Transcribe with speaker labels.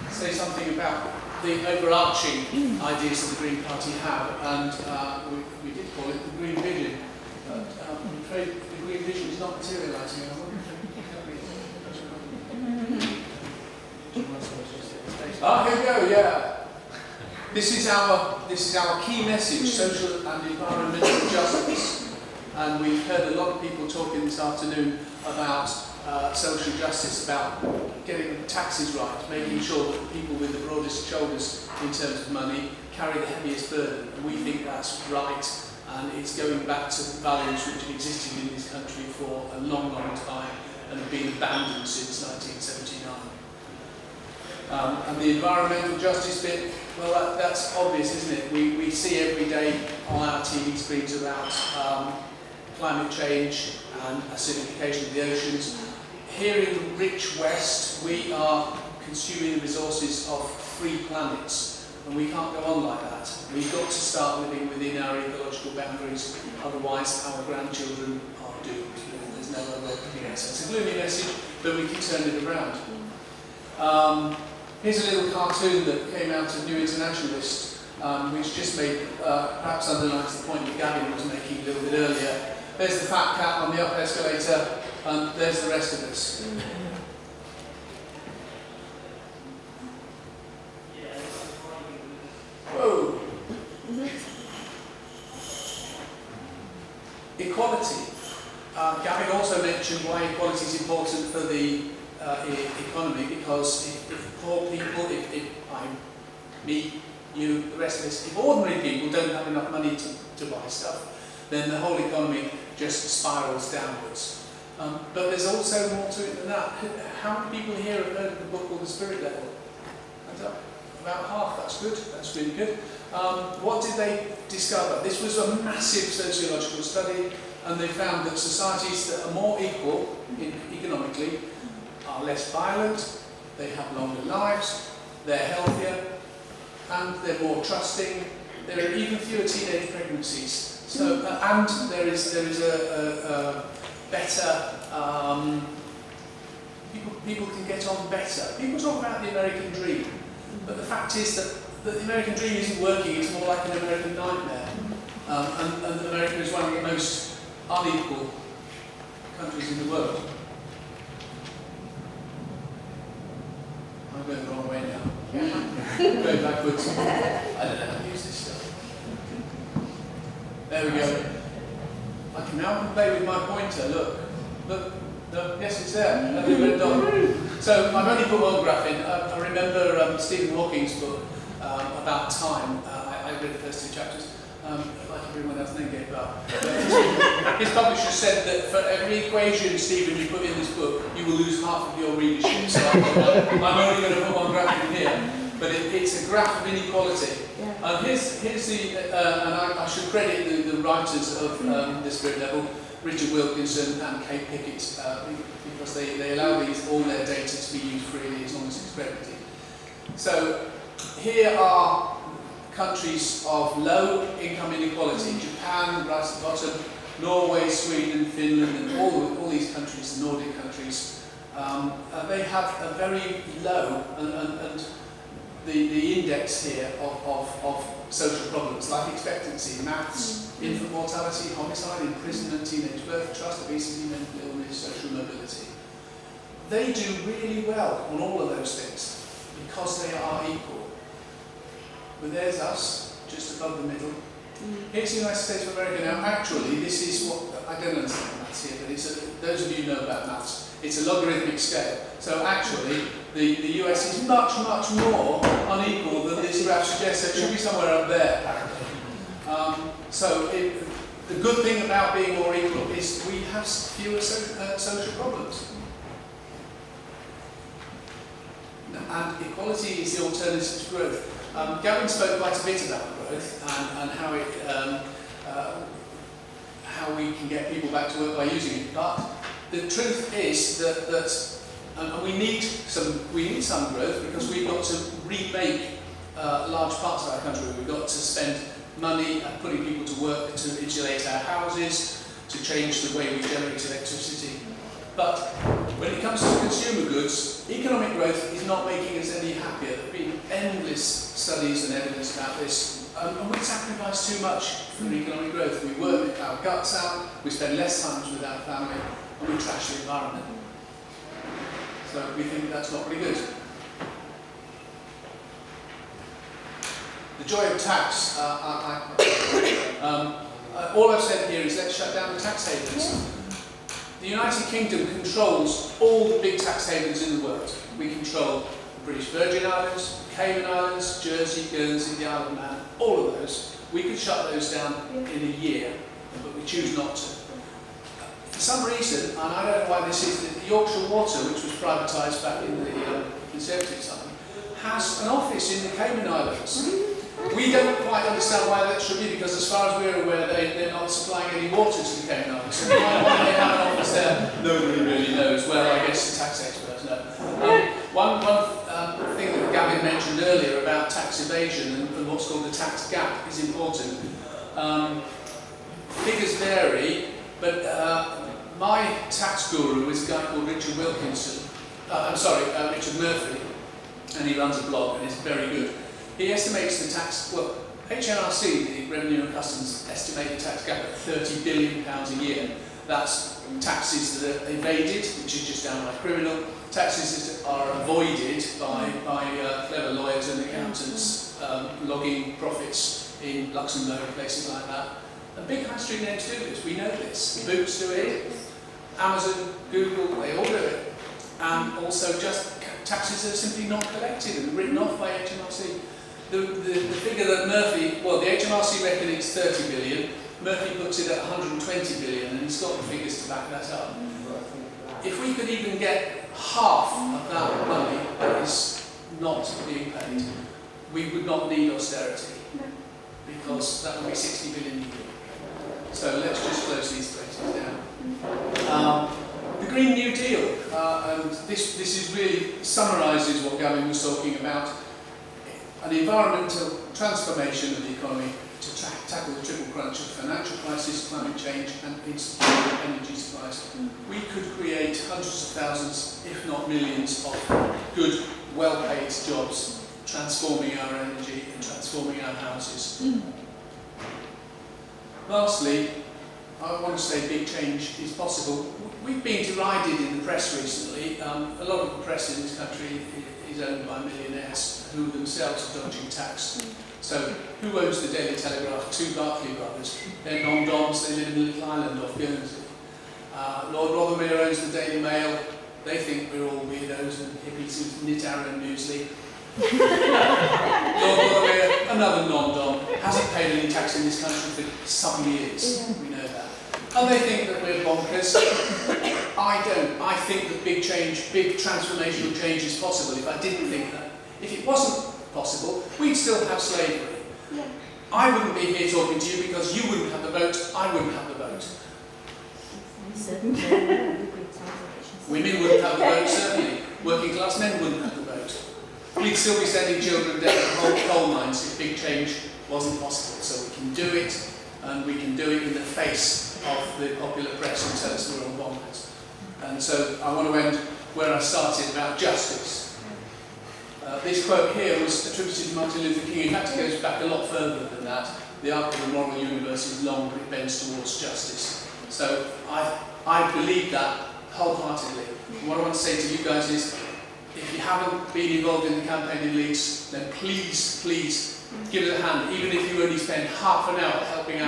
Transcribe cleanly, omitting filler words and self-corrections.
Speaker 1: say something about the overarching ideas that the Green Party have, and we did call it the Green Vision. But I'm afraid the Green Vision is not materialising. I wonder if here we go. Yeah. This is our key message: social and environmental justice. And we've heard a lot of people talking this afternoon about social justice, about getting the taxes right, making sure that the people with the broadest shoulders in terms of money carry the heaviest burden. And we think that's right, and it's going back to values which have existed in this country for a long, long time and have been abandoned since 1979. And the environmental justice bit, well, that's obvious, isn't it? We see every day on our TV screens about climate change and acidification of the oceans. Here in the rich West, we are consuming the resources of 3 planets, and we can't go on like that. We've got to start living within our ecological boundaries, otherwise our grandchildren are doomed. There's no other way of putting it. So it's a gloomy message, but we can turn it around. Here's a little cartoon that came out of New Internationalist, which just perhaps underlines the point that Gavin was making a little bit earlier. There's the fat cat on the up escalator, and there's the rest of us. Whoa! Equality. Gavin also mentioned why equality is important for the economy, because if poor people, if me, you, the rest of us, if ordinary people don't have enough money to buy stuff, then the whole economy just spirals downwards. But there's also more to it than that. How many people here have heard of the book called The Spirit Level? About half. That's good. That's really good. What did they discover? This was a massive sociological study, and they found that societies that are more equal economically are less violent, they have longer lives, they're healthier, and they're more trusting. There are even fewer teenage pregnancies. So, and there is a better, people can get on better. People talk about the American dream, but the fact is that the American dream isn't working, it's more like an American nightmare. And America is one of the most unequal countries in the world. I'm going the wrong way now. Going backwards. I don't know how to use this stuff. There we go. I can now play with my pointer. Look. No, yes, it's there. Nothing but a dot. So I've only put one graph in. I remember Stephen Hawking's book about time. I read the first 2 chapters. Like everyone else, then gave up. His publisher said that for every equation, Stephen, you put in this book, you will lose half of your readership. So I'm only going to put one graph in here. But it's a graph of inequality. And here's the, and I should credit the writers of The Spirit Level, Richard Wilkinson and Kate Pickett, because they allow all their data to be used freely as long as it's credited. So here are countries of low income inequality: Japan, right at the bottom, Norway, Sweden, Finland, and all these countries, the Nordic countries. They have a very low, and the index here of social problems, life expectancy, maths, infant mortality, homicide, imprisonment, teenage birth, trust, obesity, mental illness, social mobility. They do really well on all of those things because they are equal. But there's us, just above the middle. Here's the United States of America. Now, actually, this is what, I don't understand maths here, but those of you who know about maths, it's a logarithmic scale. So actually, the US is much, much more unequal than this graph suggests. So it should be somewhere up there, apparently. The good thing about being more equal is we have fewer social problems. And equality is the alternative to growth. Gavin spoke quite a bit about growth and how we can get people back to work by using it. But the truth is that we need some growth because we've got to remake large parts of our country. We've got to spend money at putting people to work to insulate our houses, to change the way we generate electricity. But when it comes to consumer goods, economic growth growth is not making us any happier. There have been endless studies and evidence about this, and we sacrifice too much for economic growth. We work our guts out, we spend less time with our family, and we trash the environment. So we think that's not very good. The joy of tax. All I've said here is let's shut down the tax havens. The United Kingdom controls all the big tax havens in the world. We control the British Virgin Islands, Cayman Islands, Jersey, Guernsey, the Isle of Man, all of those. We could shut those down in a year, but we choose not to. For some reason, and I don't know why this is, that the Yorkshire Water, which was privatised back in the Conservative time, has an office in the Cayman Islands. We don't quite understand why that should be, because as far as we're aware, they're not supplying any water to the Cayman Islands. So why they have an office there, nobody really knows. Well, I guess the tax experts know. One thing that Gavin mentioned earlier about tax evasion and what's called the tax gap is important. Figures vary, but my tax guru is a guy called Richard Wilkinson. Richard Murphy, and he runs a blog, and it's very good. He estimates the tax, well, HMRC, the Revenue and Customs, estimate the tax gap at £30 billion a year. That's taxes that are evaded, which is just downright criminal, taxes that are avoided by clever lawyers and accountants logging profits in Luxembourg, places like that. And big high street names do this, we know this. Boots do it, Amazon, Google, they all do it. And also just taxes that are simply not collected and written off by HMRC. The figure that Murphy, well, the HMRC reckon it's 30 billion, Murphy puts it at 120 billion, and he's got the figures to back that up. If we could even get half of that money that is not being paid, we would not need austerity, because that would be 60 billion a year. So let's just close these places down. The Green New Deal, and this is really summarises what Gavin was talking about. An environmental transformation of the economy to tackle the triple crunch of financial crisis, climate change and insecure energy supplies. We could create hundreds of thousands, if not millions, of good, well-paid jobs, transforming our energy and transforming our houses. Lastly, I want to say big change is possible. We've been derided in the press recently. A lot of the press in this country is owned by millionaires who themselves are dodging tax. So, who owns the Daily Telegraph? Two Barclay brothers. They're non-doms, they live in a little island off Guernsey. Lord Rothermere owns the Daily Mail. They think we're all weirdos and hippies who knit our own muesli. Lord Rothermere, another non-dom, hasn't paid any tax in this country for some years. We know that. And they think that we're bonkers. I don't. I think that big change, big transformational change is possible. If I didn't think that, if it wasn't possible, we'd still have slavery. Yeah. I wouldn't be here talking to you because you wouldn't have the vote, I wouldn't have the vote. Women wouldn't have the vote, certainly. Working class men wouldn't have the vote. We'd still be sending children down to coal mines if big change wasn't possible. So we can do it, and we can do it in the face of the popular press who tell us we're all bonkers. And so I want to end where I started, about justice. This quote here was attributed to Martin Luther King. In fact, it goes back a lot further than that. The arc of the moral universe is long, but it bends towards justice. So I believe that wholeheartedly. And what I want to say to you guys is, if you haven't been involved in the campaigning leagues, then please give us a hand. Even if you only spend half an hour helping